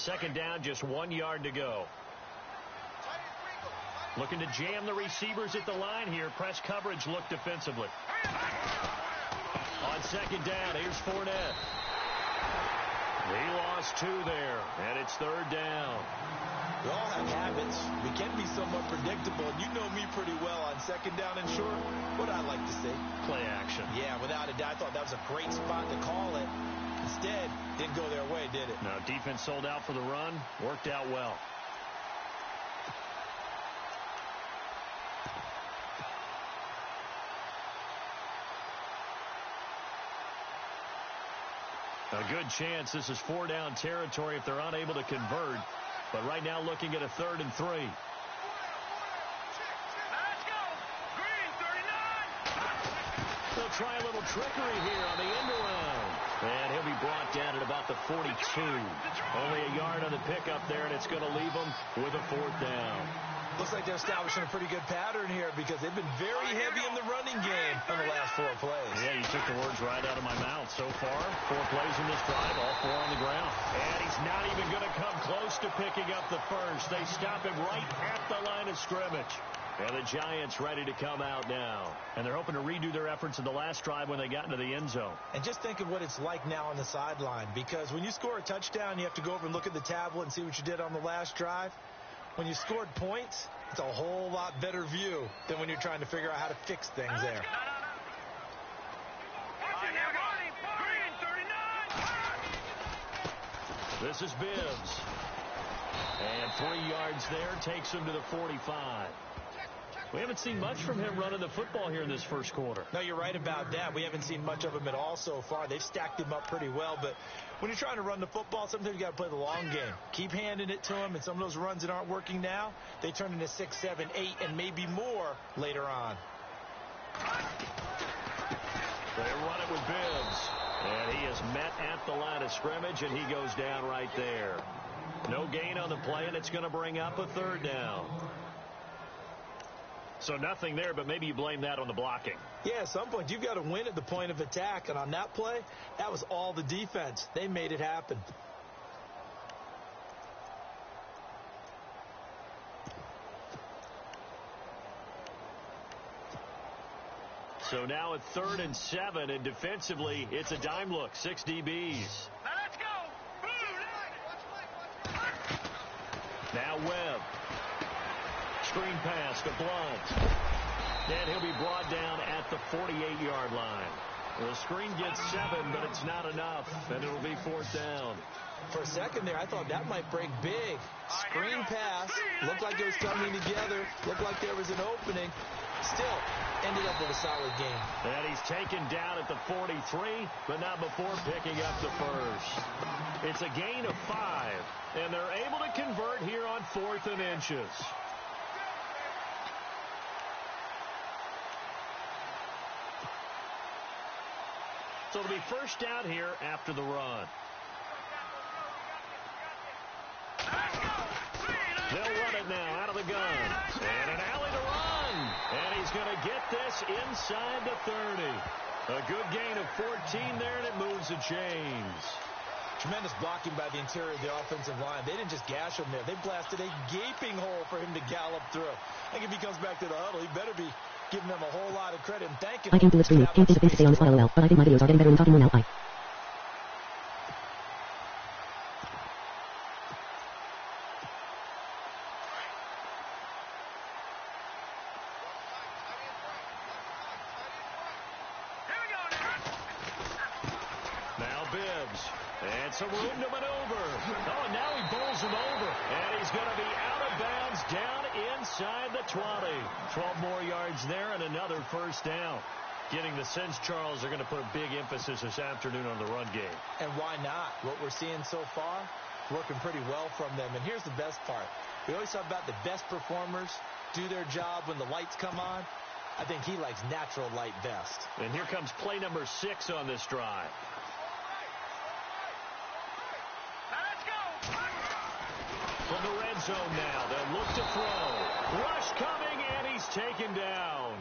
second down, just 1 yard to go. Looking to jam the receivers at the line here. Press coverage look defensively. On second down, here's Fournette. He lost 2 there, and it's third down. We all have habits. We can be somewhat predictable, and you know me pretty well on second down and short. What I like to say? Play action. Yeah, without a doubt, I thought that was a great spot to call it. Instead, didn't go their way, did it? No, defense sold out for the run. Worked out well. A good chance this is 4-down territory if they're unable to convert. But right now looking at a 3rd and 3. Let's go. Green, 39. They'll try a little trickery here on the end around. And he'll be brought down at about the 42. Only a yard on the pickup there, and it's going to leave them with a 4th down. Looks like they're establishing a pretty good pattern here because they've been very heavy in the running game on the last 4 plays. Yeah, you took the words right out of my mouth. So far, 4 plays in this drive, all 4 on the ground. And he's not even going to come close to picking up the first. They stop him right at the line of scrimmage. And the Giants ready to come out now. And they're hoping to redo their efforts in the last drive when they got into the end zone. And just think of what it's like now on the sideline. Because when you score a touchdown, you have to go over and look at the tablet and see what you did on the last drive. When you scored points, it's a whole lot better view than when you're trying to figure out how to fix things there. This is Bibbs. And 3 yards there takes him to the 45. We haven't seen much from him running the football here in this first quarter. No, you're right about that. We haven't seen much of him at all so far. They've stacked him up pretty well, but when you're trying to run the football, sometimes you got to play the long game. Keep handing it to him, and some of those runs that aren't working now, they turn into 6, 7, 8, and maybe more later on. They run it with Bibbs, and he is met at the line of scrimmage, and he goes down right there. No gain on the play, and it's going to bring up a 3rd down. So nothing there, but maybe you blame that on the blocking. Yeah, at some point, you've got to win at the point of attack. And on that play, that was all the defense. They made it happen. So now at 3rd and 7, and defensively, it's a dime look. 6 DBs. Let's go. Now Webb. Screen pass to Blunt. And he'll be brought down at the 48-yard line. The screen gets 7, but it's not enough, and it'll be 4th down. For a second there, I thought that might break big. Screen pass. Looked like it was coming together. Looked like there was an opening. Still, ended up with a solid game. And he's taken down at the 43, but not before picking up the first. It's a gain of 5, and they're able to convert here on 4th and inches. So it'll be first down here after the run. They'll run it now out of the gun. And an alley to run. And he's going to get this inside the 30. A good gain of 14 there, and it moves the chains. Tremendous blocking by the interior of the offensive line. They didn't just gash him there. They blasted a gaping hole for him to gallop through. I think if he comes back to the huddle, he better be giving them a whole lot of credit and thanking them. I came to live streaming. Can't think of things to say on the spot, lol. But I think my videos are getting better and I'm talking more now. Bye. And some room to maneuver. Oh, and now he bowls him over. And he's going to be out of bounds down inside the 20. 12 more yards there and another first down. Getting the sense, Charles, they're going to put a big emphasis this afternoon on the run game. And why not? What we're seeing so far, working pretty well from them. And here's the best part. We always talk about the best performers do their job when the lights come on. I think he likes natural light best. And here comes play number 6 on this drive. From the red zone now, they'll look to throw. Rush coming, and he's taken down.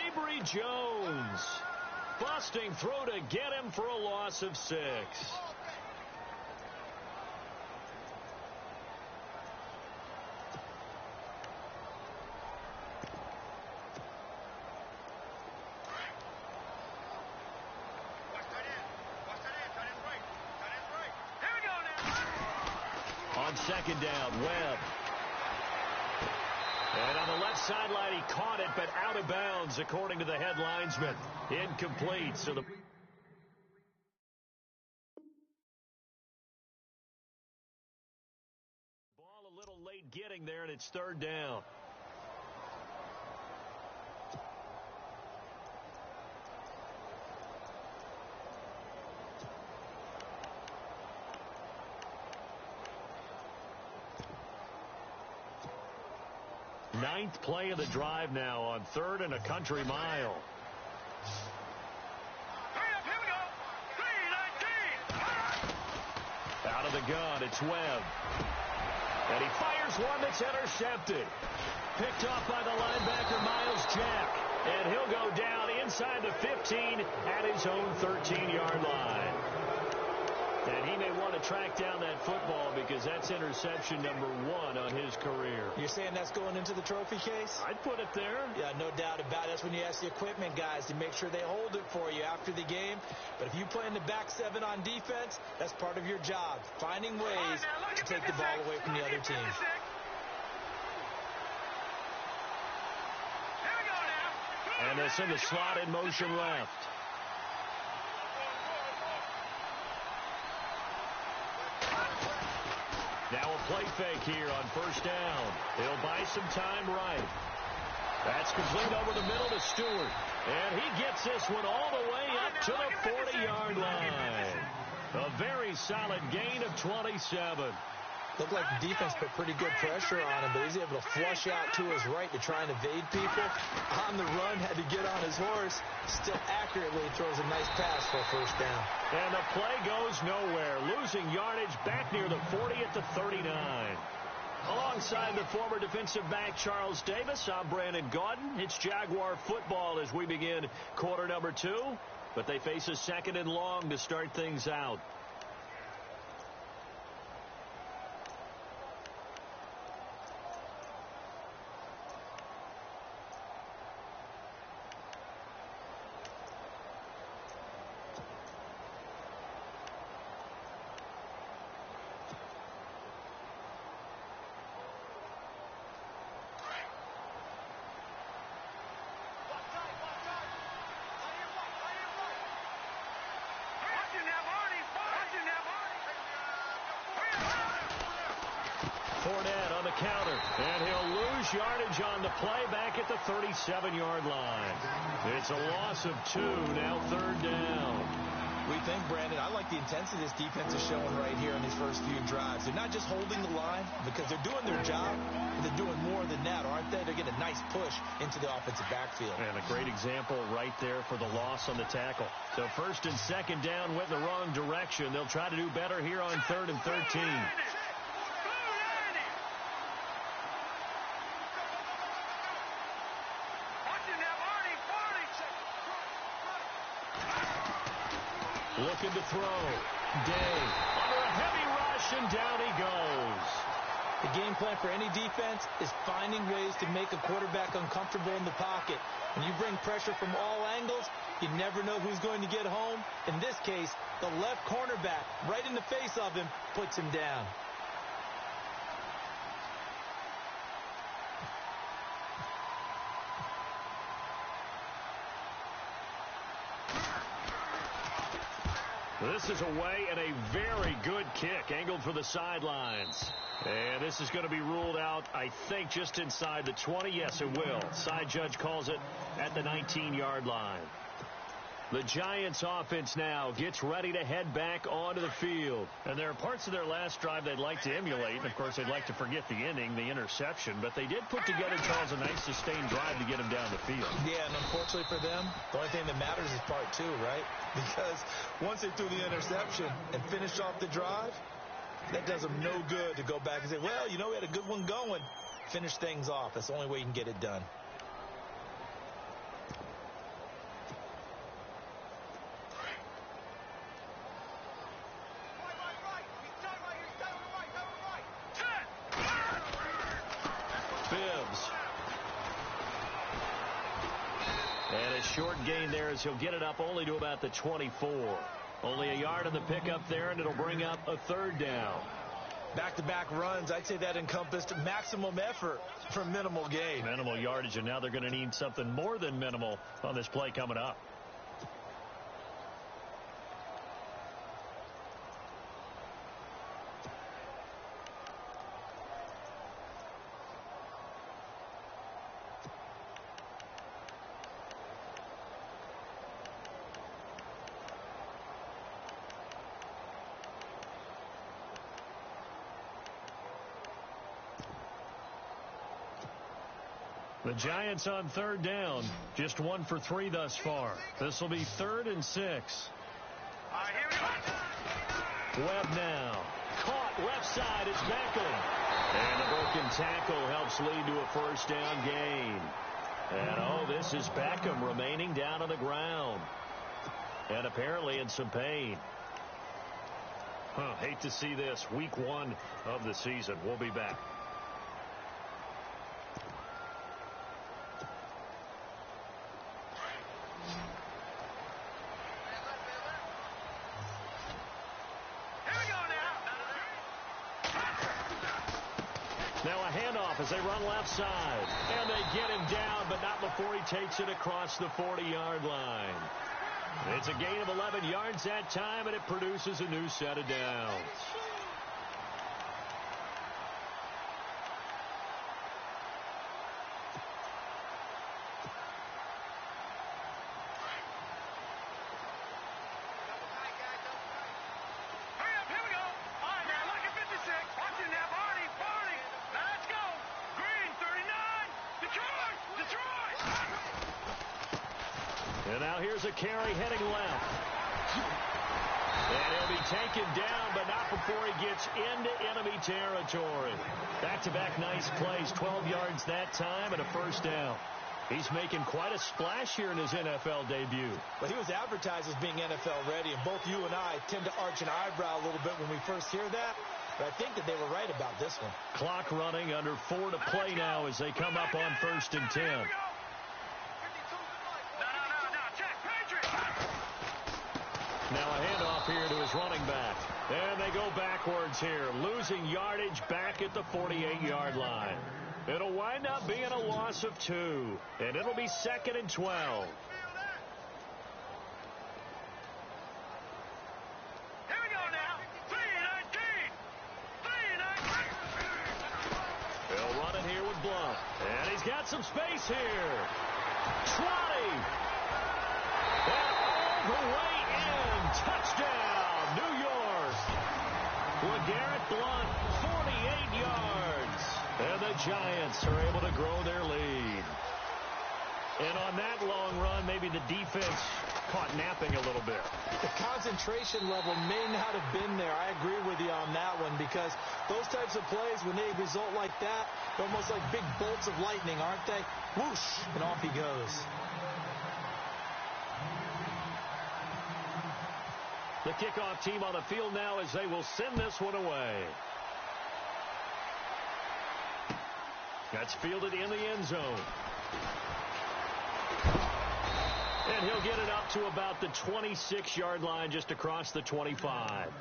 Avery Jones. Busting throw to get him for a loss of 6. second down. Webb. And on the left sideline, he caught it, but out of bounds, according to the head linesman. Incomplete. So the ball a little late getting there, and it's third down. Ninth play of the drive now on 3rd and a country mile. Out of the gun, it's Webb. And he fires one that's intercepted. Picked off by the linebacker, Miles Jack. And he'll go down inside the 15 at his own 13-yard line. And he may want to track down that football because that's interception number 1 on his career. You're saying that's going into the trophy case? I'd put it there. Yeah, no doubt about it. That's when you ask the equipment guys to make sure they hold it for you after the game. But if you play in the back 7 on defense, that's part of your job, finding ways to take the ball away from the other team. And it's in the slot in motion left. Now a play fake here on first down. He'll buy some time right. That's complete over the middle to Stewart. And he gets this one all the way up to the 40-yard line. A very solid gain of 27. Looked like the defense put pretty good pressure on him, but he's able to flush out to his right to try and evade people. On the run, had to get on his horse. Still accurately throws a nice pass for a first down. And the play goes nowhere. Losing yardage back near the 40 at the 39. Alongside the former defensive back Charles Davis, I'm Brandon Gaudin. It's Jaguar football as we begin quarter number 2. But they face a second and long to start things out. Fournette on the counter, and he'll lose yardage on the play back at the 37-yard line. It's a loss of 2, now third down. We think, Brandon, I like the intensity this defense is showing right here in these first few drives. They're not just holding the line because they're doing their job, but they're doing more than that, aren't they? They're getting a nice push into the offensive backfield. And a great example right there for the loss on the tackle. So first and second down went the wrong direction. They'll try to do better here on 3rd and 13. Looking to throw. Day under a heavy rush, and down he goes. The game plan for any defense is finding ways to make a quarterback uncomfortable in the pocket. When you bring pressure from all angles, you never know who's going to get home. In this case, the left cornerback, right in the face of him, puts him down. This is away and a very good kick angled for the sidelines. And this is going to be ruled out, I think, just inside the 20. Yes, it will. Side judge calls it at the 19-yard line. The Giants offense now gets ready to head back onto the field. And there are parts of their last drive they'd like to emulate. And, of course, they'd like to forget the inning, the interception. But they did put together, Charles, a nice sustained drive to get him down the field. Yeah, and unfortunately for them, the only thing that matters is part 2, right? Because once they threw the interception and finished off the drive, that does them no good to go back and say, well, you know, we had a good one going. Finish things off. That's the only way you can get it done. Short gain there as he'll get it up only to about the 24. Only a yard on the pickup there, and it'll bring up a third down. Back-to-back runs, I'd say that encompassed maximum effort for minimal gain. Minimal yardage, and now they're going to need something more than minimal on this play coming up. The Giants on third down. Just 1 for 3 thus far. This will be 3rd and 6. All right, here we go. Webb now. Caught left side. It's Beckham. And the broken tackle helps lead to a first down gain. And, this is Beckham remaining down on the ground. And apparently in some pain. Hate to see this. Week 1 of the season. We'll be back. Now a handoff as they run left side. And they get him down, but not before he takes it across the 40-yard line. It's a gain of 11 yards that time, and it produces a new set of downs. And now here's a carry heading left. And he'll be taken down, but not before he gets into enemy territory. Back-to-back nice plays, 12 yards that time and a first down. He's making quite a splash here in his NFL debut. But he was advertised as being NFL ready, and both you and I tend to arch an eyebrow a little bit when we first hear that. But I think that they were right about this one. Clock running, under 4 to play now as they come up on 1st and 10. Now a handoff here to his running back. And they go backwards here, losing yardage back at the 48-yard line. It'll wind up being a loss of 2, and it'll be 2nd and 12. Here we go now. 3-19. 3-19. They'll run it here with Blunt. And he's got some space here. 20. And all the way in. Touchdown, New York. LeGarrette Blunt, 48 yards. And the Giants are able to grow their lead. And on that long run, maybe the defense caught napping a little bit. The concentration level may not have been there. I agree with you on that one, because those types of plays, when they result like that, they're almost like big bolts of lightning, aren't they? Whoosh, and off he goes. The kickoff team on the field now as they will send this one away. That's fielded in the end zone. And he'll get it up to about the 26-yard line, just across the 25.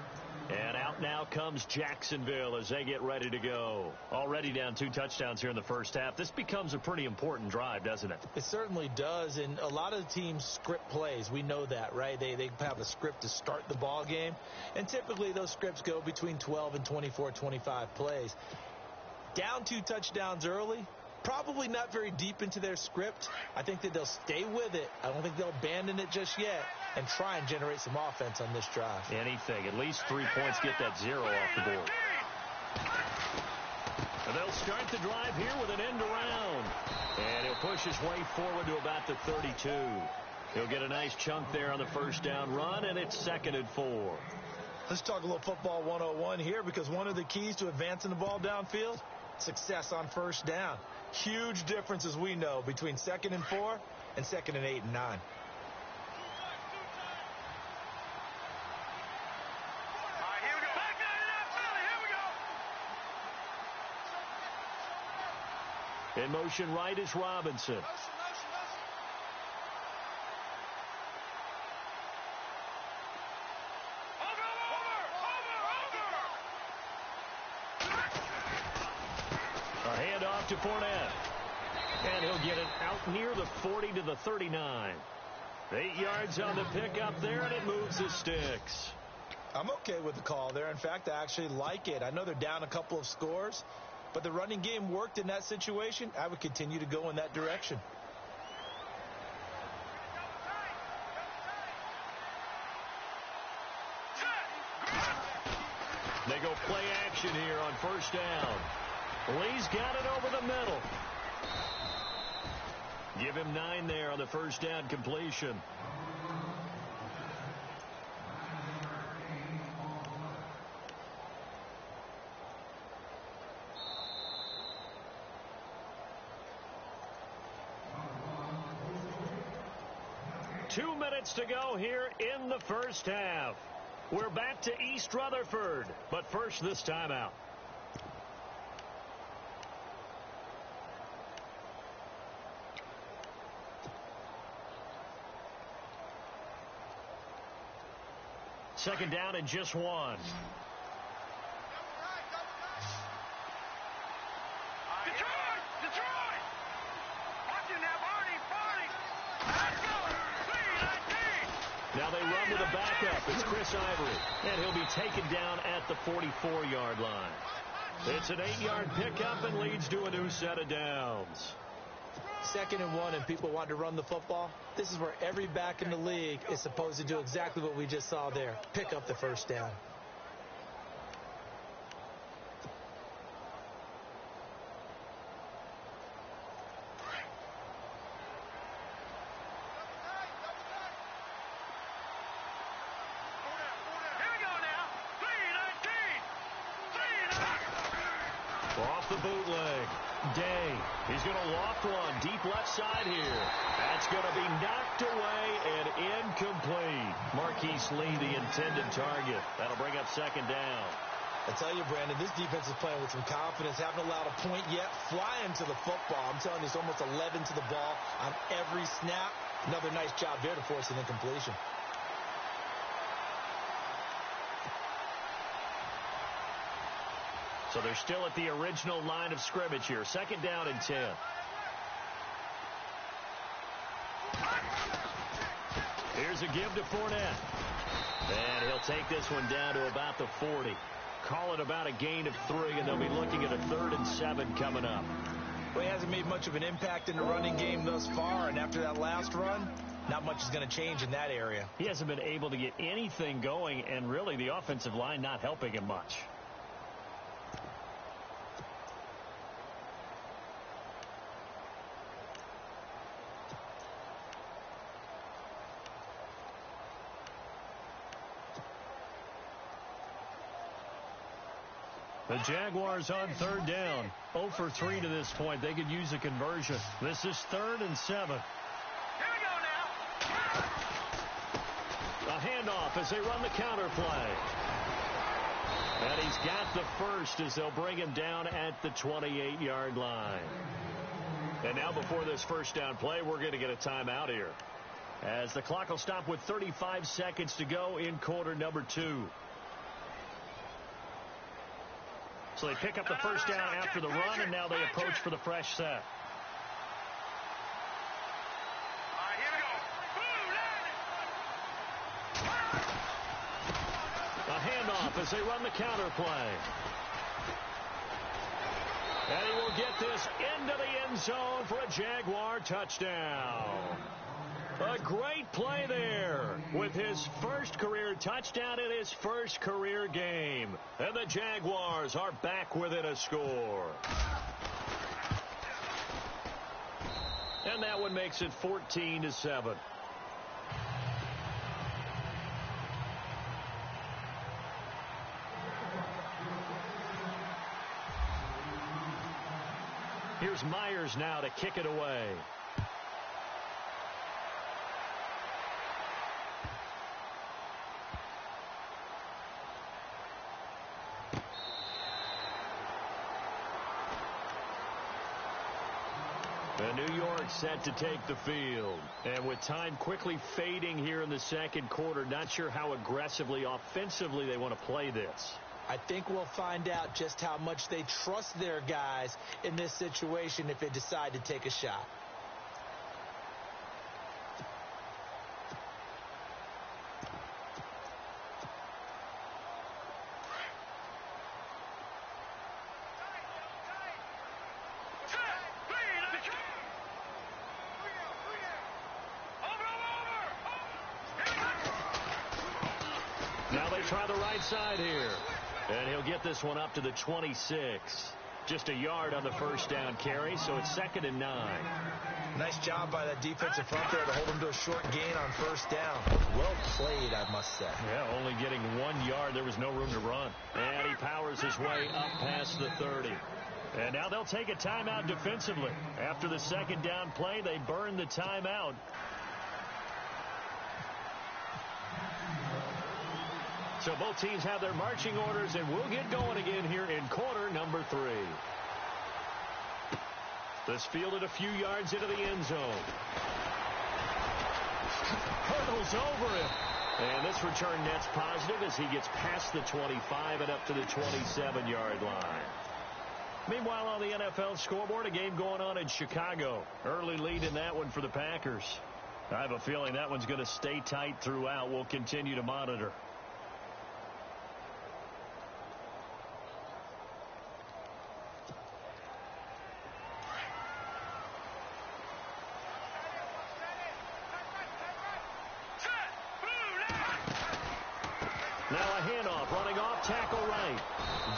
And out now comes Jacksonville as they get ready to go. Already down 2 touchdowns here in the first half. This becomes a pretty important drive, doesn't it? It certainly does, and a lot of the teams script plays. We know that, right? They have a script to start the ball game, and typically those scripts go between 12 and 24, 25 plays. Down 2 touchdowns early, probably not very deep into their script. I think that they'll stay with it. I don't think they'll abandon it just yet and try and generate some offense on this drive. Anything. At least 3 points, get that 0 off the board. And they'll start the drive here with an end around. And he'll push his way forward to about the 32. He'll get a nice chunk there on the first down run, and it's 2nd and 4. Let's talk a little football 101 here, because one of the keys to advancing the ball downfield, success on first down. Huge difference, as we know, between 2nd and 4 and 2nd and 8 and 9. In motion right is Robinson. off to Fournette. And he'll get it out near the 40 to the 39. 8 yards on the pickup there, and it moves the sticks. I'm okay with the call there. In fact, I actually like it. I know they're down a couple of scores, but the running game worked in that situation. I would continue to go in that direction. They go play action here on first down. Lee's got it over the middle. Give him 9 there on the first down completion. Two minutes to go here in the first half. We're back to East Rutherford, but first this timeout. Second down and just 1. Detroit! Detroit! Watch him now, Barney! Let's go! 3-19! Now they run with a backup. It's Chris Ivory, and he'll be taken down at the 44-yard line. It's an 8-yard pickup and leads to a new set of downs. 2nd and 1, and people want to run the football. This is where every back in the league is supposed to do exactly what we just saw there. Pick up the first down. Here we go now! 3-19! Off the bootleg. Day. He's going to loft one deep left side here. That's going to be knocked away and incomplete. Marquise Lee, the intended target. That'll bring up second down. I tell you, Brandon, this defense is playing with some confidence. Haven't allowed a point yet. Flying to the football. I'm telling you, it's almost 11 to the ball on every snap. Another nice job there to force an incompletion. So they're still at the original line of scrimmage here. Second down and 10. Here's a give to Fournette. And he'll take this one down to about the 40. Call it about a gain of 3, and they'll be looking at a 3rd and 7 coming up. Well, he hasn't made much of an impact in the running game thus far, and after that last run, not much is going to change in that area. He hasn't been able to get anything going, and really the offensive line not helping him much. The Jaguars on 3rd down. 0 for 3 to this point. They could use a conversion. This is 3rd and 7. Here we go now! A handoff as they run the counter play. And he's got the first as they'll bring him down at the 28-yard line. And now before this first down play, we're going to get a timeout here, as the clock will stop with 35 seconds to go in quarter number 2. So they pick up the first down after the run, and now they approach for the fresh set. All right, here we go. A handoff as they run the counter play. And he will get this into the end zone for a Jaguar touchdown. A great play there with his first career touchdown in his first career game. And the Jaguars are back within a score. And that one makes it 14-7. Here's Myers now to kick it away. New York set to take the field. And with time quickly fading here in the second quarter, not sure how aggressively, offensively they want to play this. I think we'll find out just how much they trust their guys in this situation if they decide to take a shot. Now they try the right side here. And he'll get this one up to the 26. Just a yard on the first down carry, so it's 2nd and 9. Nice job by that defensive front there to hold him to a short gain on first down. Well played, I must say. Yeah, only getting 1 yard. There was no room to run. And he powers his way up past the 30. And now they'll take a timeout defensively. After the second down play, they burn the timeout. So both teams have their marching orders, and we'll get going again here in quarter number 3. This fielded a few yards into the end zone. Hurdles over it. And this return net's positive as he gets past the 25 and up to the 27-yard line. Meanwhile, on the NFL scoreboard, a game going on in Chicago. Early lead in that one for the Packers. I have a feeling that one's going to stay tight throughout. We'll continue to monitor. Now a handoff, running off tackle right.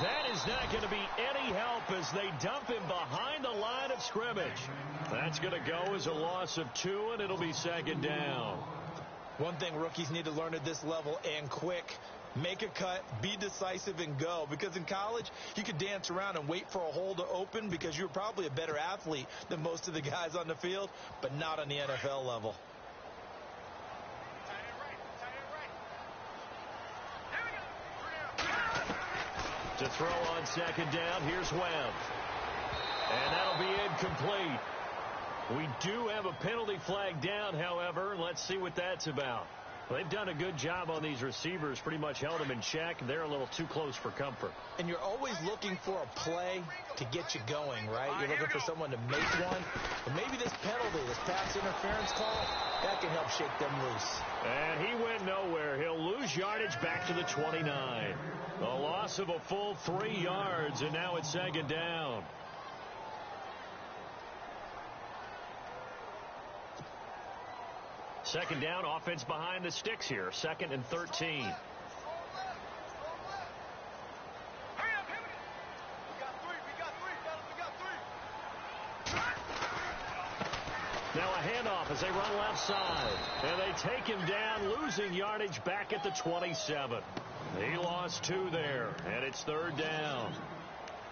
That is not going to be any help as they dump him behind the line of scrimmage. That's going to go as a loss of 2, and it'll be 2nd down. One thing rookies need to learn at this level, and quick, make a cut, be decisive, and go. Because in college, you could dance around and wait for a hole to open because you're probably a better athlete than most of the guys on the field, but not on the NFL level. To throw on 2nd down, here's Webb. And that'll be incomplete. We do have a penalty flag down, however. Let's see what that's about. They've done a good job on these receivers, pretty much held them in check. They're a little too close for comfort. And you're always looking for a play to get you going, right? You're looking for someone to make one. And maybe this penalty, this pass interference call, that can help shake them loose. And he went nowhere. He'll lose yardage back to the 29. A loss of a full 3 yards, and now it's 2nd down. Second down, offense behind the sticks here. 2nd and 13. Now a handoff as they run left side. And they take him down, losing yardage back at the 27. He lost 2 there, and it's 3rd down.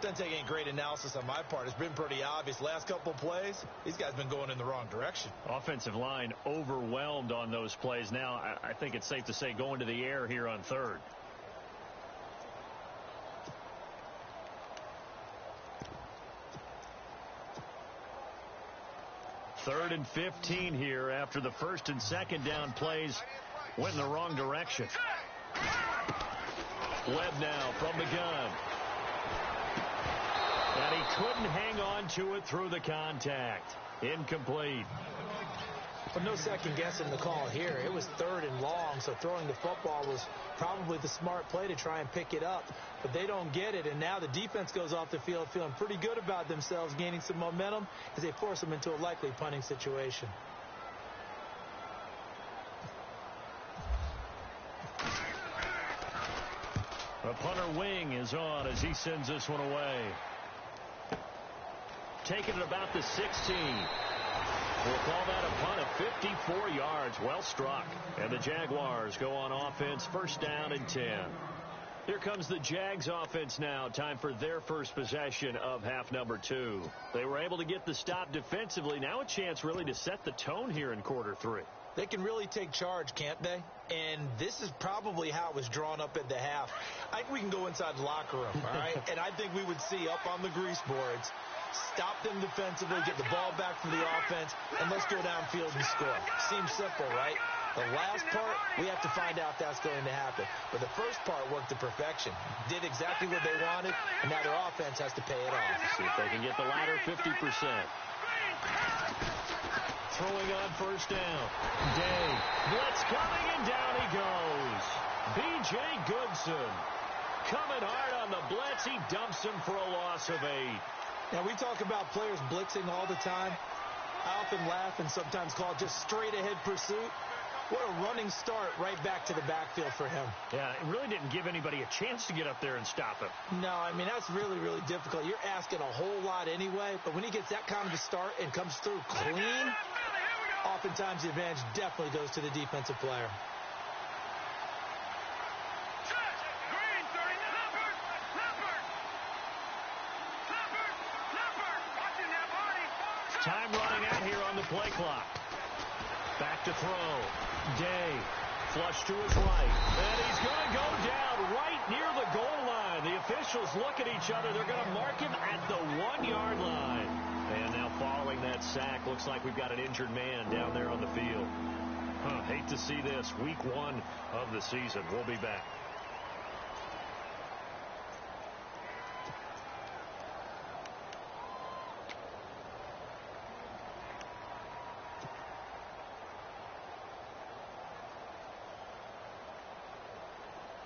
Doesn't take any great analysis on my part. It's been pretty obvious. Last couple plays, these guys have been going in the wrong direction. Offensive line overwhelmed on those plays. Now, I think it's safe to say going to the air here on 3rd. Third and 15 here after the 1st and 2nd down plays went in the wrong direction. Webb now from the gun. And he couldn't hang on to it through the contact. Incomplete. But no second guessing the call here. It was 3rd and long, so throwing the football was probably the smart play to try and pick it up. But they don't get it, and now the defense goes off the field feeling pretty good about themselves, gaining some momentum as they force them into a likely punting situation. The punter wing is on as he sends this one away. Taking it about the 16. We'll call that a punt of 54 yards. Well struck. And the Jaguars go on offense, 1st down and 10. Here comes the Jags offense now. Time for their first possession of half number 2. They were able to get the stop defensively. Now a chance really to set the tone here in quarter 3. They can really take charge, can't they? And this is probably how it was drawn up at the half. I think we can go inside the locker room, all right? And I think we would see up on the grease boards, stop them defensively, get the ball back from the offense, and let's go downfield and score. Seems simple, right? The last part, we have to find out if that's going to happen. But the first part worked to perfection. Did exactly what they wanted, and now their offense has to pay it off. See if they can get the latter 50%. Throwing on first down. Day. Blitz coming, and down he goes. B.J. Goodson. Coming hard on the blitz. He dumps him for a loss of 8. Now, we talk about players blitzing all the time. I often laugh and sometimes call it just straight-ahead pursuit. What a running start right back to the backfield for him. Yeah, it really didn't give anybody a chance to get up there and stop him. No, I mean, that's really, really difficult. You're asking a whole lot anyway, but when he gets that kind of a start and comes through clean, oftentimes the advantage definitely goes to the defensive player. Time running out here on the play clock. Back to throw. Day. Flush to his right. And he's going to go down right near the goal line. The officials look at each other. They're going to mark him at the 1-yard line. And now following that sack, looks like we've got an injured man down there on the field. Hate to see this. Week 1 of the season. We'll be back.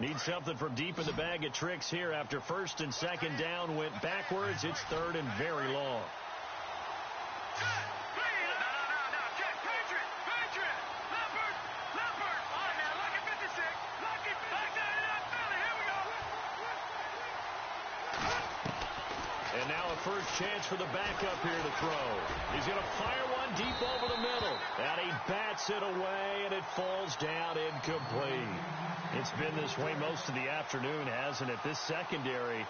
Need something from deep in the bag of tricks here after first and second down went backwards. It's third and very long. And now a first chance for the backup here to throw. He's going to fire one deep over the middle. And he bats it away, and it falls down incomplete. It's been this way most of the afternoon, hasn't it? This secondary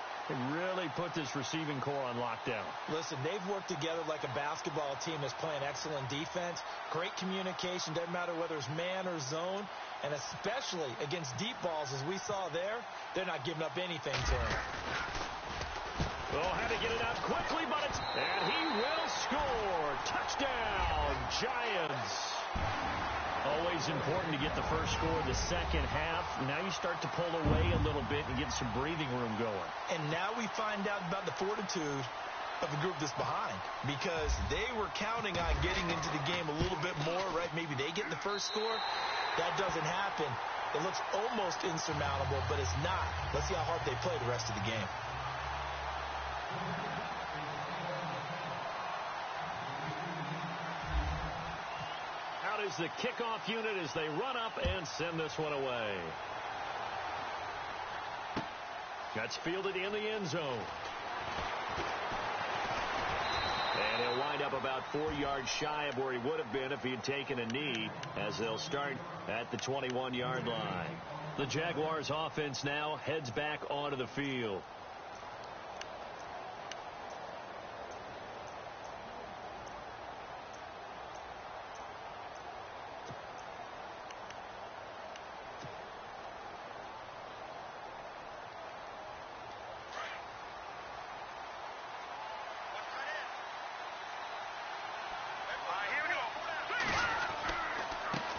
really put this receiving core on lockdown. Listen, they've worked together like a basketball team that's playing excellent defense. Great communication, doesn't matter whether it's man or zone. And especially against deep balls, as we saw there, they're not giving up anything to him. Oh, had to get it out quickly, but it's... And he will score. Touchdown, Giants. Always important to get the first score in the second half. Now you start to pull away a little bit and get some breathing room going. And now we find out about the fortitude of the group that's behind, because they were counting on getting into the game a little bit more, right? Maybe they get the first score. That doesn't happen. It looks almost insurmountable, but it's not. Let's see how hard they play the rest of the game. Out is the kickoff unit as they run up and send this one away. That's fielded in the end zone. And he'll wind up about 4 yards shy of where he would have been if he had taken a knee, as they'll start at the 21-yard line. The Jaguars offense now heads back onto the field.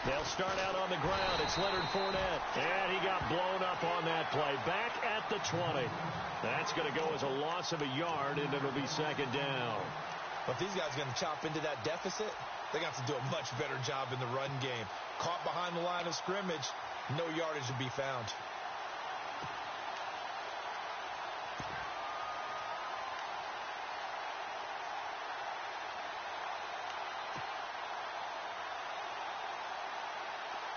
They'll start out on the ground. It's Leonard Fournette. And he got blown up on that play. Back at the 20. That's going to go as a loss of a yard, and it'll be second down. But these guys are going to chop into that deficit. They're going to have to do a much better job in the run game. Caught behind the line of scrimmage, no yardage to be found.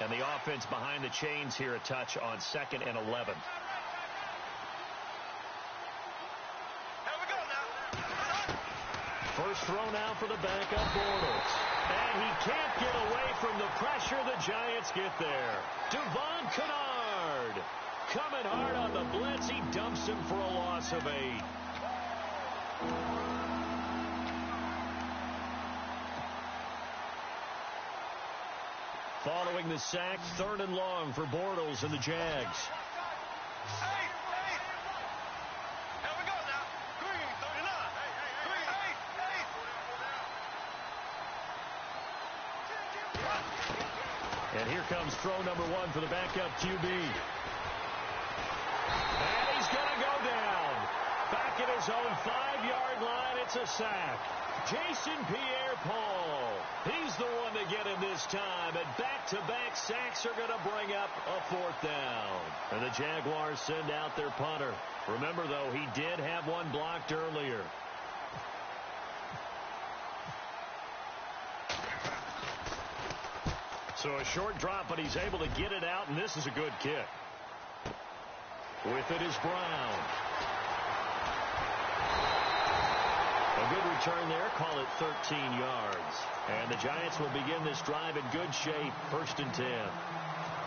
And the offense behind the chains here a touch on 2nd and 11. First throw now for the backup Bortles. And he can't get away from the pressure. The Giants get there. Devon Kennard coming hard on the blitz. He dumps him for a loss of 8. Following the sack, 3rd and long for Bortles and the Jags. And here here comes throw number 1 for the backup QB. And he's going to go down. Back at his own 5-yard line, it's a sack. Jason Pierre-Paul. He's the one to get him this time. And back-to-back sacks are going to bring up a 4th down. And the Jaguars send out their punter. Remember, though, he did have one blocked earlier. So a short drop, but he's able to get it out, and this is a good kick. With it is Brown. A good return there. Call it 13 yards. And the Giants will begin this drive in good shape. 1st and 10.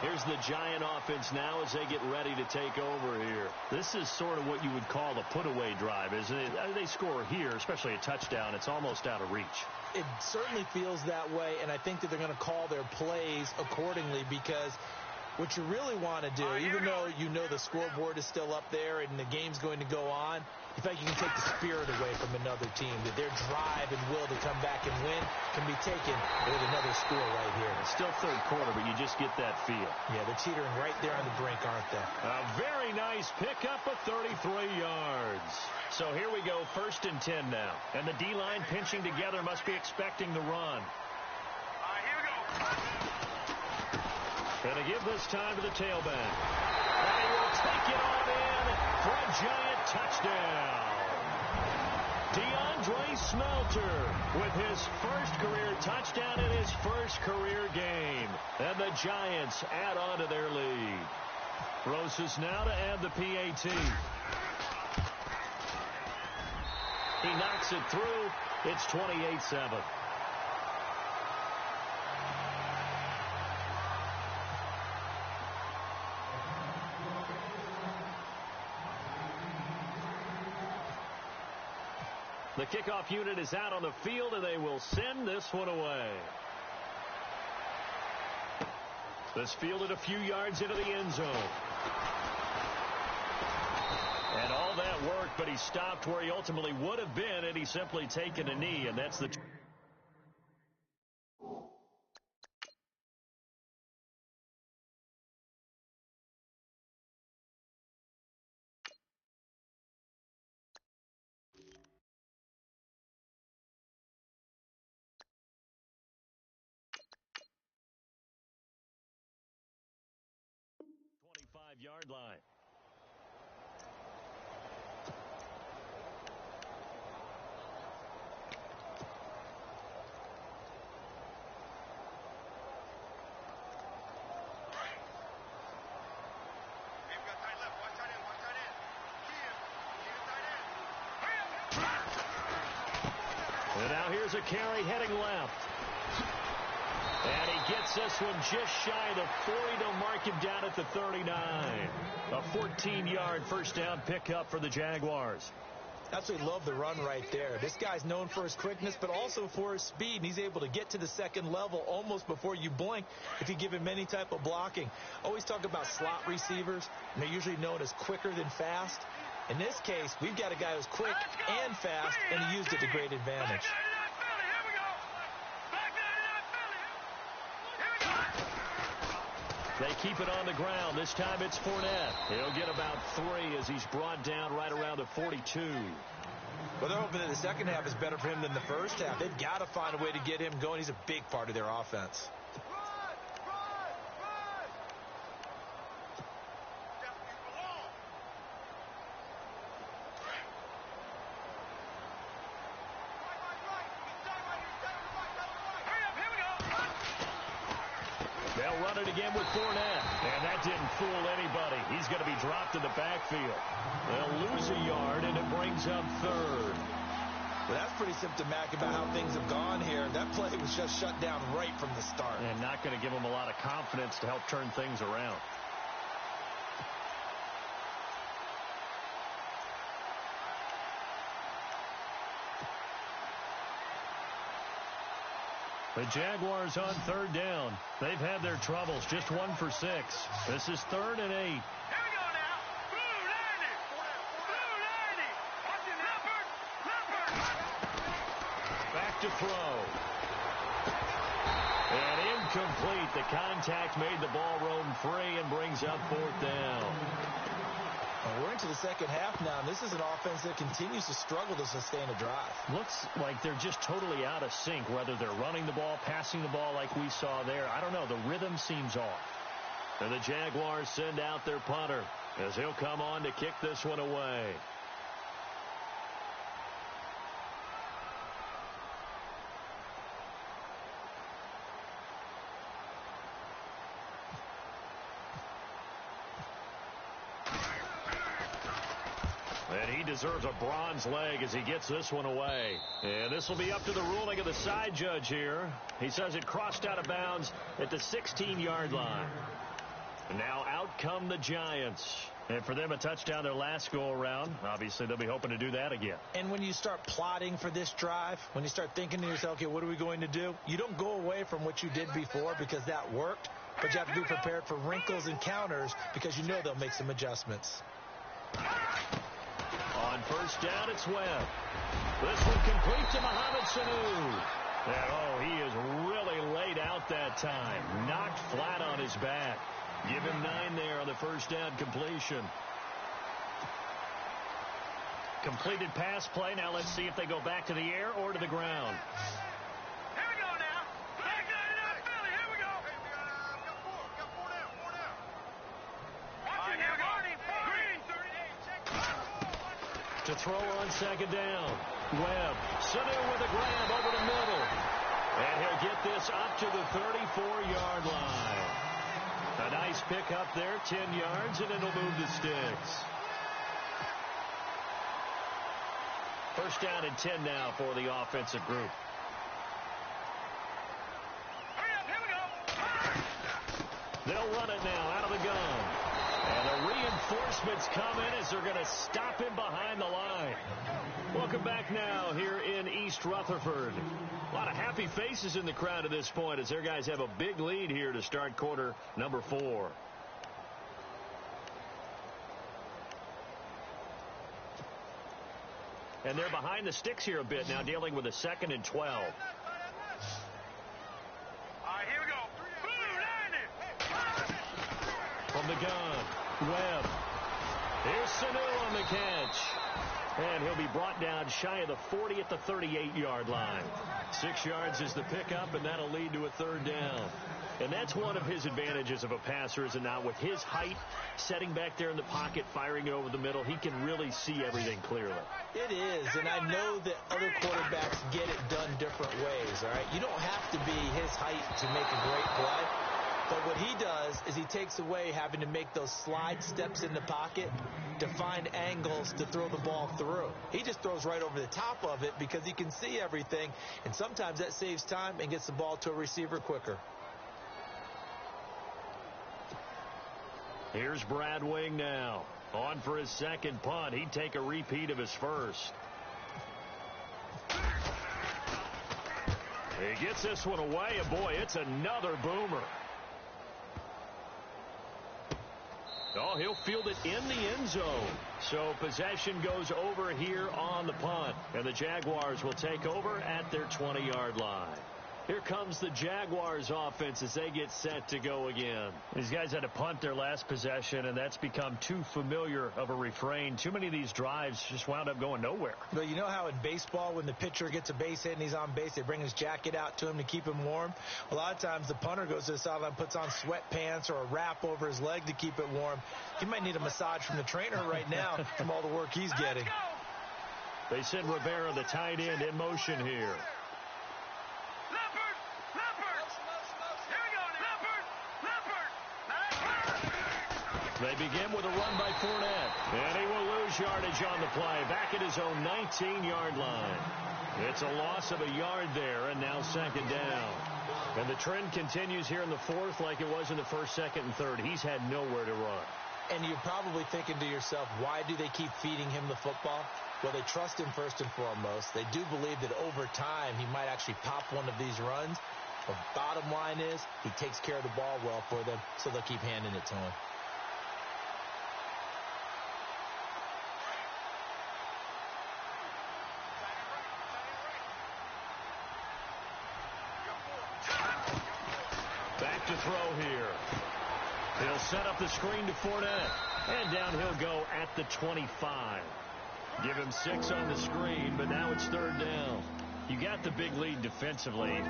Here's the Giant offense now as they get ready to take over here. This is sort of what you would call the put-away drive, isn't it? They score here, especially a touchdown. It's almost out of reach. It certainly feels that way, and I think that they're going to call their plays accordingly because what you really want to do, even though you know the scoreboard is still up there and the game's going to go on, in fact, you can take the spirit away from another team, that their drive and will to come back and win can be taken with another score right here. It's still 3rd quarter, but you just get that feel. Yeah, they're teetering right there on the brink, aren't they? A very nice pickup of 33 yards. So here we go, 1st and 10 now. And the D-line pinching together must be expecting the run. Here we go. Going to give this time to the tailback. And he will take it on in for a Giant touchdown. DeAndre Smelter with his first career touchdown in his first career game. And the Giants add on to their lead. Rosas now to add the PAT. He knocks it through. It's 28-7. The kickoff unit is out on the field, and they will send this one away. This fielded a few yards into the end zone. And all that work, but he stopped where he ultimately would have been, and he's simply taken a knee, and that's the... yard line. And now here's a carry heading left. And he gets this one just shy of the 40 to mark him down at the 39. A 14-yard first down pickup for the Jaguars. Absolutely love the run right there. This guy's known for his quickness, but also for his speed. And he's able to get to the second level almost before you blink if you give him any type of blocking. Always talk about slot receivers, and they're usually known as quicker than fast. In this case, we've got a guy who's quick and fast, and he used it to great advantage. They keep it on the ground. This time it's Fournette. He'll get about 3 as he's brought down right around the 42. Well, they're hoping that the second half is better for him than the first half. They've got to find a way to get him going. He's a big part of their offense. They'll run it again with Fournette. And that didn't fool anybody. He's going to be dropped in the backfield. They'll lose a yard, and it brings up third. Well, that's pretty symptomatic about how things have gone here. That play was just shut down right from the start. And not going to give them a lot of confidence to help turn things around. The Jaguars on third down. They've had their troubles. Just 1 for 6. This is 3rd and 8. Here we go now. Blue 90. Blue 90. Watching Leopard. Back to throw. And incomplete. The contact made the ball roam free and brings up fourth down. Well, we're into the second half now, and this is an offense that continues to struggle to sustain a drive. Looks like they're just totally out of sync, whether they're running the ball, passing the ball like we saw there. I don't know. The rhythm seems off. And the Jaguars send out their punter as he'll come on to kick this one away. And he deserves a bronze leg as he gets this one away. And this will be up to the ruling of the side judge here. He says it crossed out of bounds at the 16-yard line. And now out come the Giants. And for them, a touchdown their last go-around. Obviously, they'll be hoping to do that again. And when you start plotting for this drive, when you start thinking to yourself, okay, what are we going to do? You don't go away from what you did before because that worked. But you have to be prepared for wrinkles and counters because you know they'll make some adjustments. On first down, it's Webb. This one complete to Mohamed Sanu. And, oh, he is really laid out that time. Knocked flat on his back. Give him 9 there on the first down completion. Completed pass play. Now let's see if they go back to the air or to the ground. Here we go now. Back up, Philly. Here we go. Got four down. Watch it now, Green. 38. Check. To throw on second down. Webb. Sanu with a grab over the middle. And he'll get this up to the 34-yard line. A nice pick up there, 10 yards, and it'll move the sticks. First down and 10 now for the offensive group. Hurry up, here we go. They'll run it now out of the gun. And the reinforcements come in as they're going to stop him behind the line. Welcome back now here in East Rutherford. A lot of happy faces in the crowd at this point as their guys have a big lead here to start quarter number 4. And they're behind the sticks here a bit now, dealing with a 2nd and 12. All right, here we go. From the gun, Webb. Here's Sanu on the catch. And he'll be brought down shy of the 40 at the 38-yard line. 6 yards is the pickup, and that'll lead to a 3rd down. And that's one of his advantages of a passer, is it not? With his height, setting back there in the pocket, firing it over the middle, he can really see everything clearly. It is, and I know that other quarterbacks get it done different ways, all right? You don't have to be his height to make a great play. But what he does is he takes away having to make those slide steps in the pocket to find angles to throw the ball through. He just throws right over the top of it because he can see everything, and sometimes that saves time and gets the ball to a receiver quicker. Here's Brad Wing now. On for his second punt. He'd take a repeat of his first. He gets this one away, and boy, it's another boomer. Oh, he'll field it in the end zone. So possession goes over here on the punt. And the Jaguars will take over at their 20-yard line. Here comes the Jaguars offense as they get set to go again. These guys had to punt their last possession, and that's become too familiar of a refrain. Too many of these drives just wound up going nowhere. Well, you know how in baseball when the pitcher gets a base hit and he's on base, they bring his jacket out to him to keep him warm? A lot of times the punter goes to the sideline, puts on sweatpants or a wrap over his leg to keep it warm. He might need a massage from the trainer right now from all the work he's getting. They send Rivera, the tight end, in motion here. They begin with a run by Fournette. And he will lose yardage on the play. Back at his own 19-yard line. It's a loss of a yard there, and now second down. And the trend continues here in the 4th like it was in the 1st, 2nd, and 3rd. He's had nowhere to run. And you're probably thinking to yourself, why do they keep feeding him the football? Well, they trust him first and foremost. They do believe that over time he might actually pop one of these runs. The bottom line is he takes care of the ball well for them, so they'll keep handing it to him. Back to throw He'll set up the screen to Fournette. And down he'll go at the 25. Give him 6 on the screen, but now it's 3rd down. You got the big lead defensively.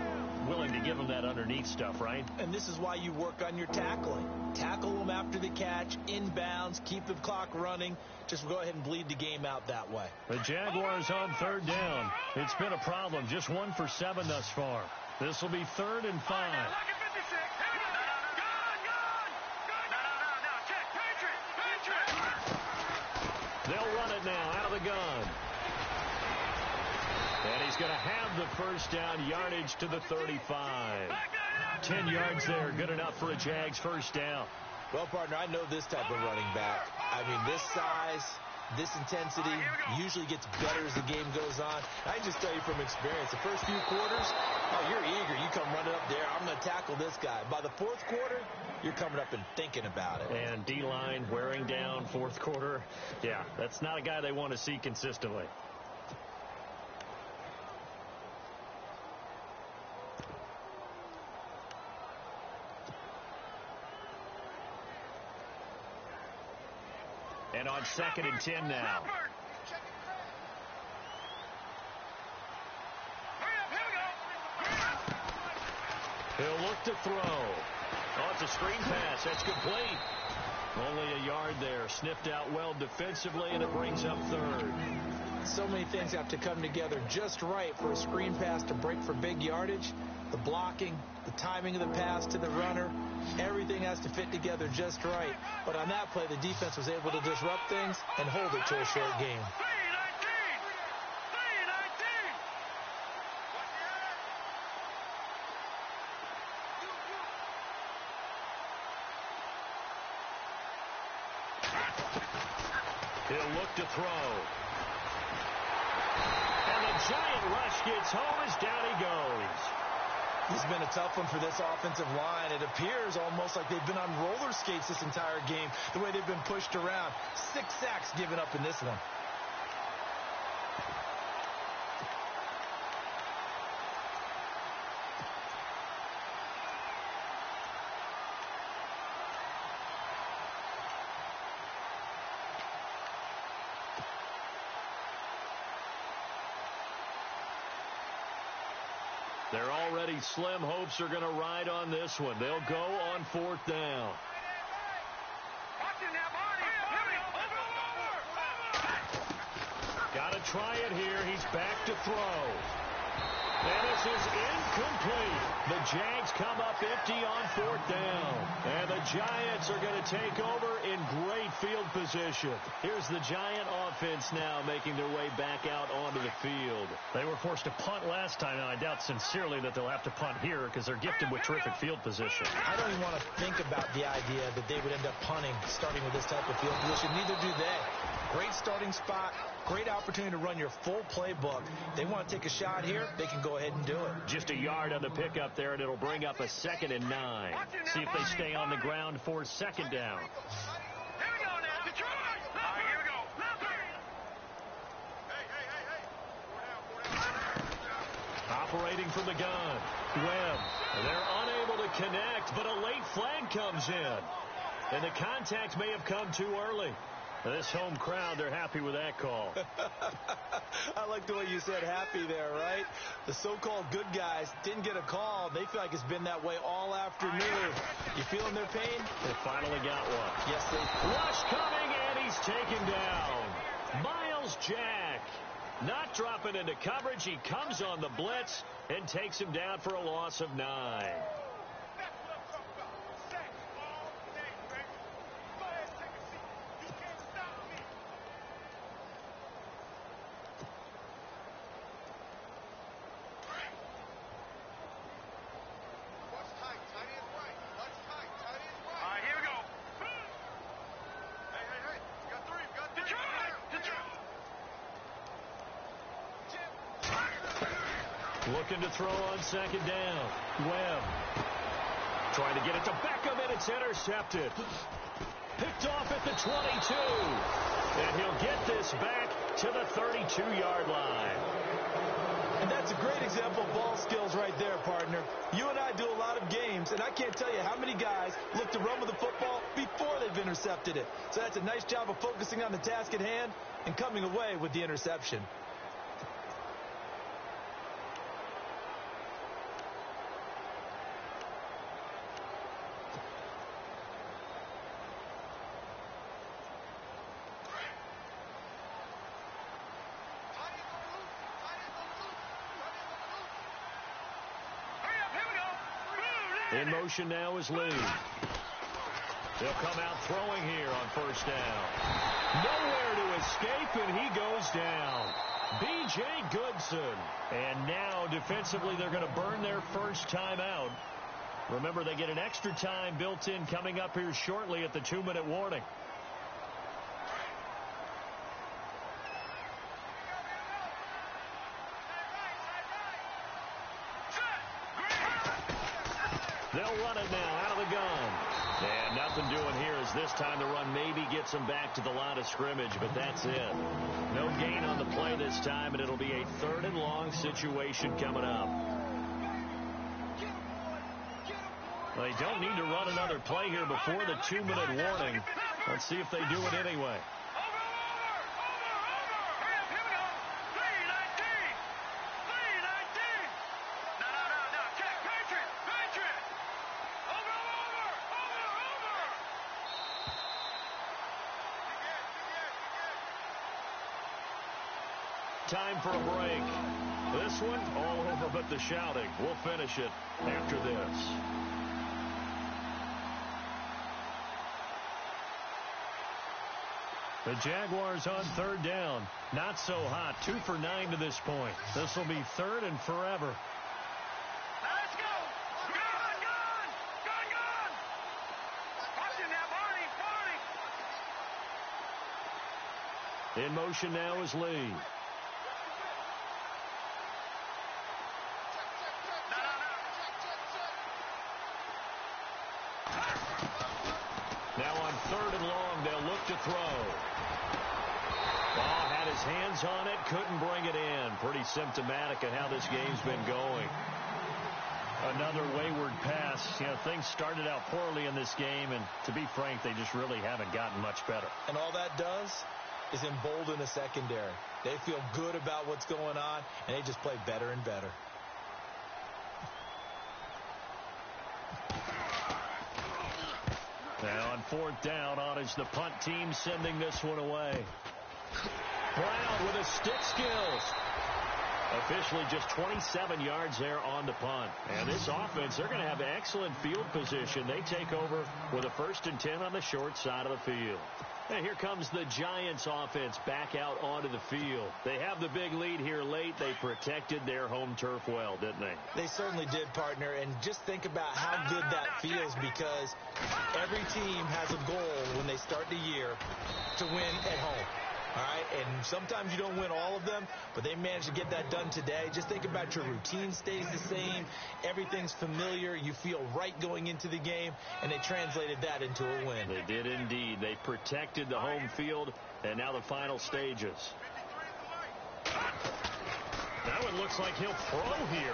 Willing to give him that underneath stuff, right? And this is why you work on your tackling. Tackle them after the catch, inbounds, keep the clock running. Just go ahead and bleed the game out that way. The Jaguars on 3rd down. It's been a problem. Just 1 for 7 thus far. This will be 3rd and 5. They'll run it now out of the gun. And he's going to have the first down, yardage to the 35. 10 yards there, good enough for a Jags first down. Well, partner, I know this type of running back. I mean, this size, this intensity usually gets better as the game goes on. I can just tell you from experience, the first few quarters, oh, you're eager. You come running up there, I'm going to tackle this guy. By the 4th quarter, you're coming up and thinking about it. And D-line wearing down 4th quarter. Yeah, that's not a guy they want to see consistently. And on 2nd and 10 now. He'll look to throw. Oh, it's a screen pass. That's complete. Only a yard there. Sniffed out well defensively, and it brings up 3rd. So many things have to come together just right for a screen pass to break for big yardage. The blocking, the timing of the pass to the runner, everything has to fit together just right. But on that play, the defense was able to disrupt things and hold it to a short game. He'll look to throw. And the giant rush gets home as down he goes. This has been a tough one for this offensive line. It appears almost like they've been on roller skates this entire game, the way they've been pushed around. 6 sacks given up in this one. They're already slim hopes are going to ride on this one. They'll go on 4th down. Got to try it here. He's back to throw. And this is incomplete. The Jags come up empty on 4th down. And the Giants are going to take over in great field position. Here's the Giant offense now making their way back out onto the field. They were forced to punt last time, and I doubt sincerely that they'll have to punt here because they're gifted with terrific field position. I don't even want to think about the idea that they would end up punting starting with this type of field position. Neither do they. Great starting spot. Great opportunity to run your full playbook. They want to take a shot here, they can go ahead and do it. Just a yard on the pickup there, and it'll bring up a 2nd and 9. See if they stay on the ground for 2nd down. Here we go now. Detroit. All right, here we go. Hey. Operating from the gun. Webb. They're unable to connect, but a late flag comes in. And the contact may have come too early. This home crowd, they're happy with that call. I like the way you said happy there, right? The so-called good guys didn't get a call. They feel like it's been that way all afternoon. You feeling their pain? They finally got one. Yes, they did. Rush coming, and he's taken down. Miles Jack. Not dropping into coverage. He comes on the blitz and takes him down for a loss of 9. Looking to throw on 2nd down. Webb trying to get it to Beckham, and it's intercepted. Picked off at the 22. And he'll get this back to the 32-yard line. And that's a great example of ball skills right there, partner. You and I do a lot of games, and I can't tell you how many guys look to run with the football intercepted it. So that's a nice job of focusing on the task at hand and coming away with the interception. In motion now is Lee. They'll come out throwing here on first down. Nowhere to escape, and he goes down. B.J. Goodson. And now, defensively, they're going to burn their first timeout. Remember, they get an extra time built in coming up here shortly at the 2-minute warning. They'll run it now out of the gun. And nothing doing here as this time the run maybe gets them back to the line of scrimmage, but that's it. No gain on the play this time, and it'll be a 3rd and long situation coming up. They don't need to run another play here before the 2-minute warning. Let's see if they do it anyway. Time for a break. This one, all over but the shouting. We'll finish it after this. The Jaguars on 3rd down. Not so hot. 2 for 9 to this point. This will be 3rd and forever. Let's go. Gun. Watch him now, Barney. In motion now is Lee. Now on 3rd and long, they'll look to throw. Ball had his hands on it, couldn't bring it in. Pretty symptomatic of how this game's been going. Another wayward pass. You know, things started out poorly in this game, and to be frank, they just really haven't gotten much better. And all that does is embolden the secondary. They feel good about what's going on, and they just play better and better. Now on 4th down, on is the punt team sending this one away. Brown with his stick skills. Officially just 27 yards there on the punt. And this offense, they're going to have excellent field position. They take over with a 1st and 10 on the short side of the field. And here comes the Giants offense back out onto the field. They have the big lead here late. They protected their home turf well, didn't they? They certainly did, partner. And just think about how good that feels, because every team has a goal when they start the year to win at home. All right, and sometimes you don't win all of them, but they managed to get that done today. Just think about your routine stays the same. Everything's familiar. You feel right going into the game, and they translated that into a win. They did indeed. They protected the home field, and now the final stages. Now it looks like he'll throw here.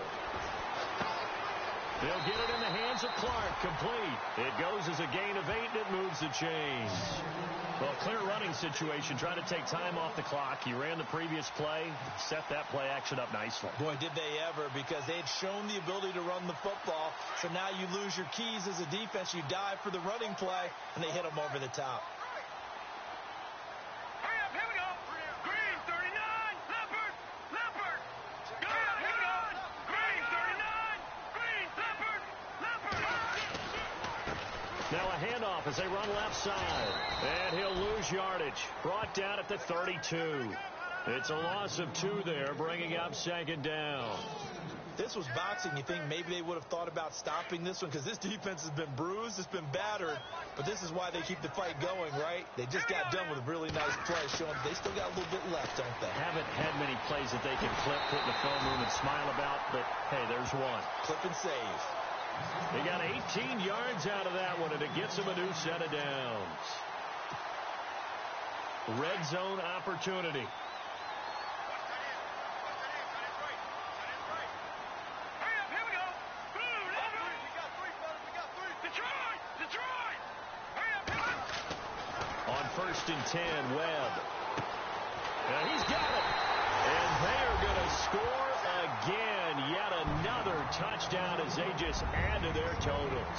They'll get it in the hands of Clark. Complete. It goes as a gain of 8, and it moves the chains. Well, clear running situation, trying to take time off the clock. He ran the previous play, set that play action up nicely. Boy, did they ever, because they had shown the ability to run the football. So now you lose your keys as a defense. You dive for the running play, and they hit them over the top. Hurry up, here we go. Green, 39. Leopard. Go, here we go. Green, 39. Green, Leopard. Now a handoff as they run left side. And he'll lose yardage. Brought down at the 32. It's a loss of 2 there, bringing up 2nd down. This was boxing. You think maybe they would have thought about stopping this one, because this defense has been bruised, it's been battered, but this is why they keep the fight going, right? They just got done with a really nice play, showing they still got a little bit left, don't they? Haven't had many plays that they can clip, put in the film room, and smile about, but hey, there's one. Clip and save. They got 18 yards out of that one, and it gets them a new set of downs. Red zone opportunity. on 1st and 10, Webb. And he's got it. And they are going to score again. Yet another touchdown as they just add to their totals.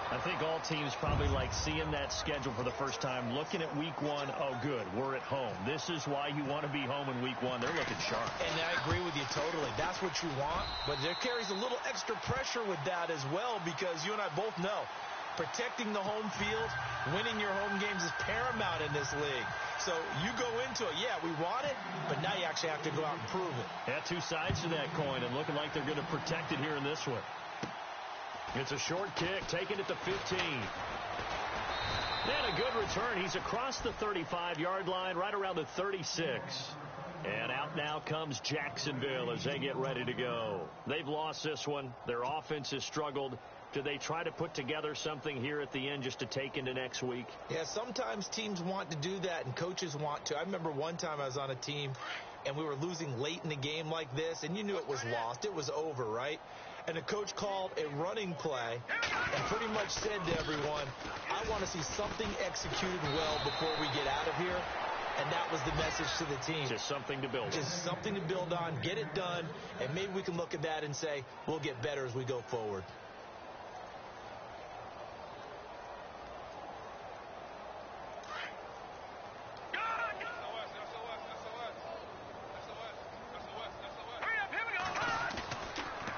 I think all teams probably like seeing that schedule for the first time, looking at week 1. Oh, good, we're at home. This is why you want to be home in week 1. They're looking sharp. And I agree with you totally. That's what you want. But there carries a little extra pressure with that as well, because you and I both know protecting the home field, winning your home games is paramount in this league. So you go into it, yeah, we want it, but now you actually have to go out and prove it. Yeah, two sides to that coin, and looking like they're going to protect it here in this one. It's a short kick, taking it to 15. And a good return. He's across the 35-yard line, right around the 36. And out now comes Jacksonville as they get ready to go. They've lost this one. Their offense has struggled. Do they try to put together something here at the end just to take into next week? Yeah, sometimes teams want to do that and coaches want to. I remember one time I was on a team and we were losing late in the game like this, and you knew it was lost. It was over, right? And the coach called a running play and pretty much said to everyone, I want to see something executed well before we get out of here. And that was the message to the team. Just something to build on. Just something to build on, get it done, and maybe we can look at that and say, we'll get better as we go forward.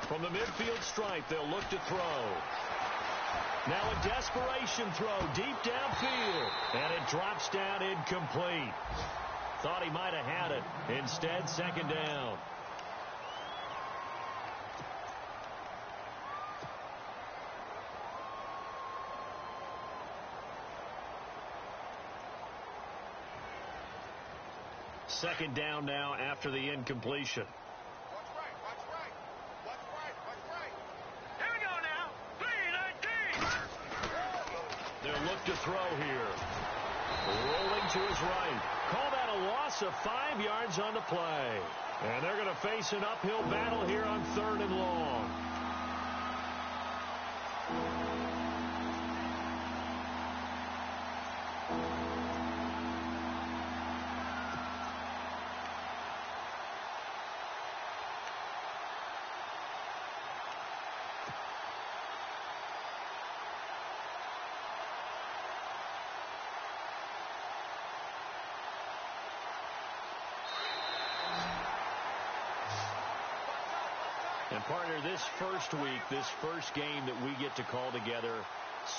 From the midfield stripe, they'll look to throw. Now a desperation throw deep downfield, and it drops down incomplete. Thought he might have had it. Instead, second down. Second down now after the incompletion. Look to throw here. Rolling to his right. Call that a loss of 5 yards on the play. And they're going to face an uphill battle here on 3rd and long. And partner, this first week, this first game that we get to call together,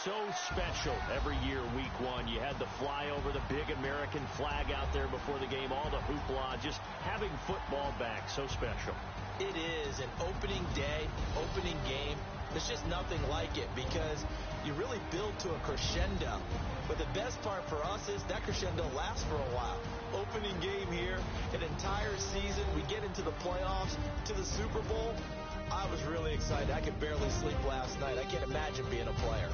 so special every year, week 1. You had the flyover, the big American flag out there before the game, all the hoopla, just having football back, so special. It is an opening day, opening game. There's just nothing like it because you really build to a crescendo. But the best part for us is that crescendo lasts for a while. Opening game here, an entire season. We get into the playoffs, to the Super Bowl. I was really excited. I could barely sleep last night. I can't imagine being a player.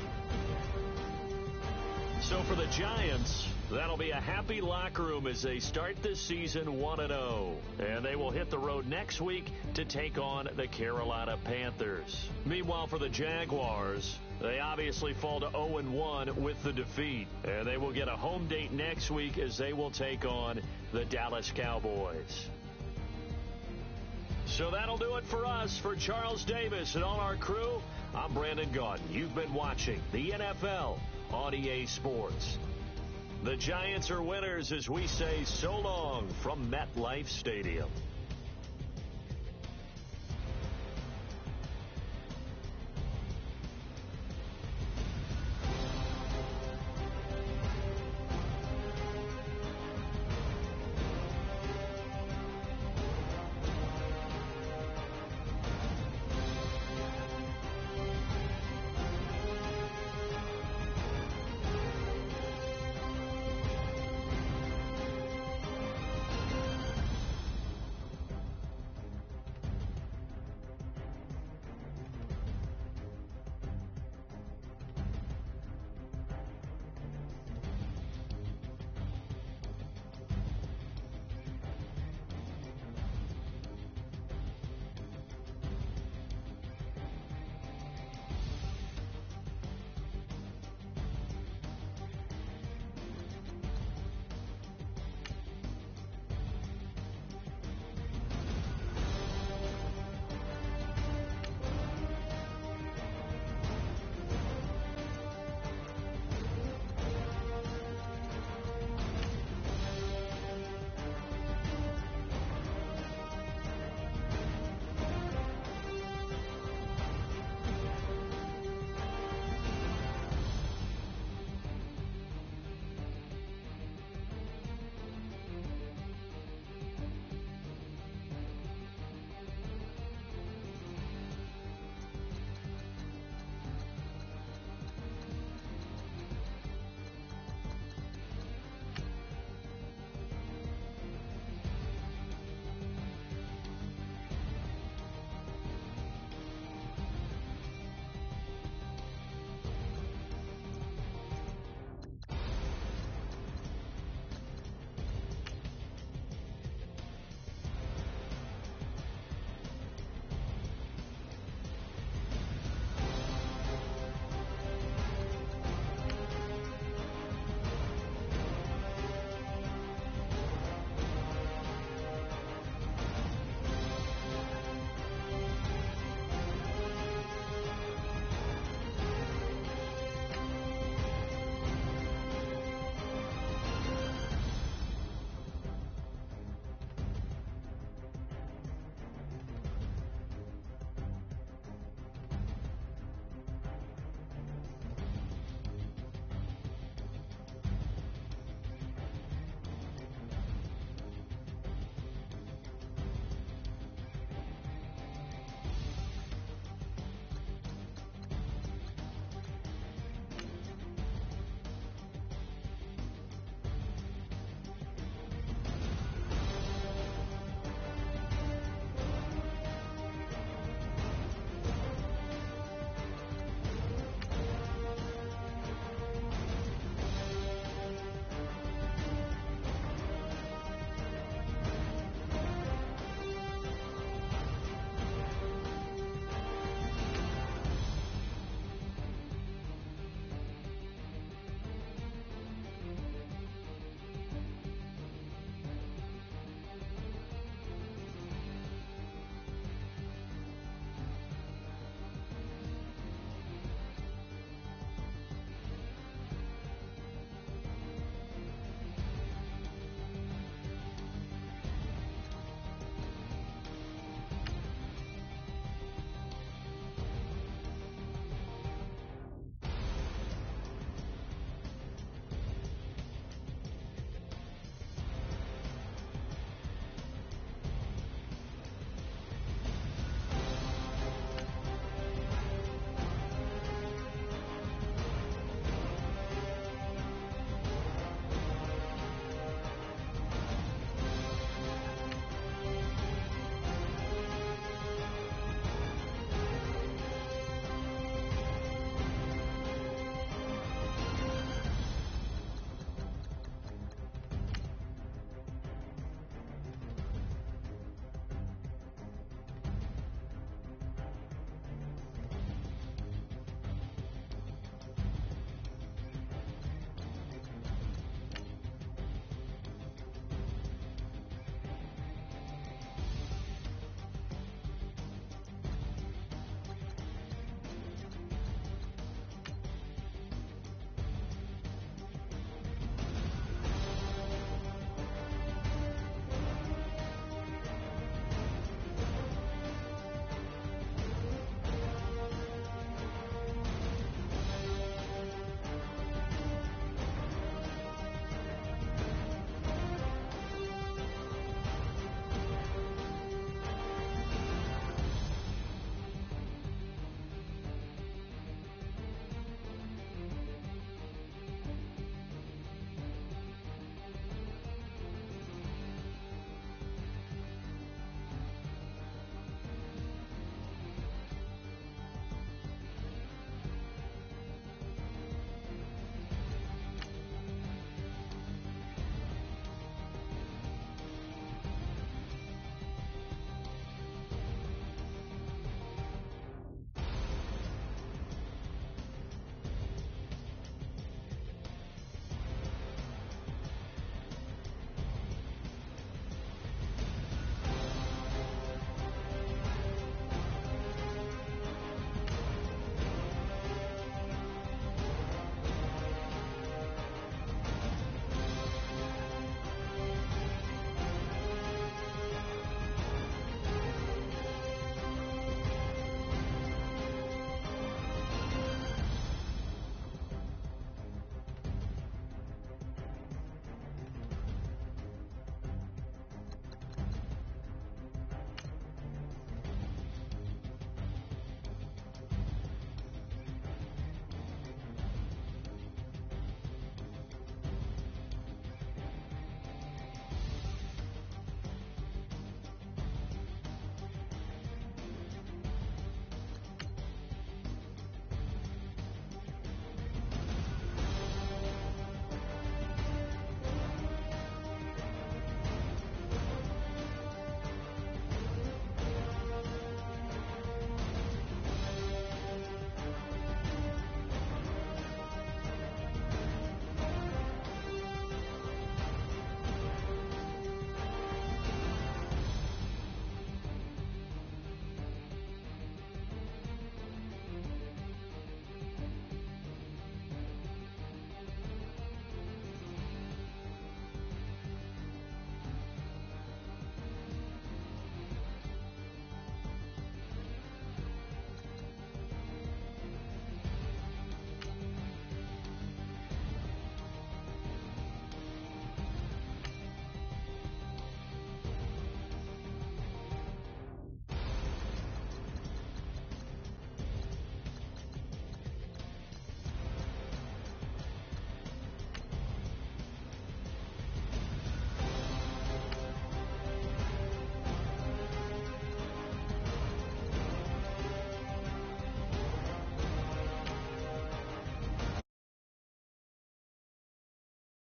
So for the Giants, that'll be a happy locker room as they start this season 1-0. And they will hit the road next week to take on the Carolina Panthers. Meanwhile, for the Jaguars, they obviously fall to 0-1 with the defeat. And they will get a home date next week as they will take on the Dallas Cowboys. So that'll do it for us. For Charles Davis and all our crew, I'm Brandon Gaudin. You've been watching the NFL on EA Sports. The Giants are winners as we say so long from MetLife Stadium.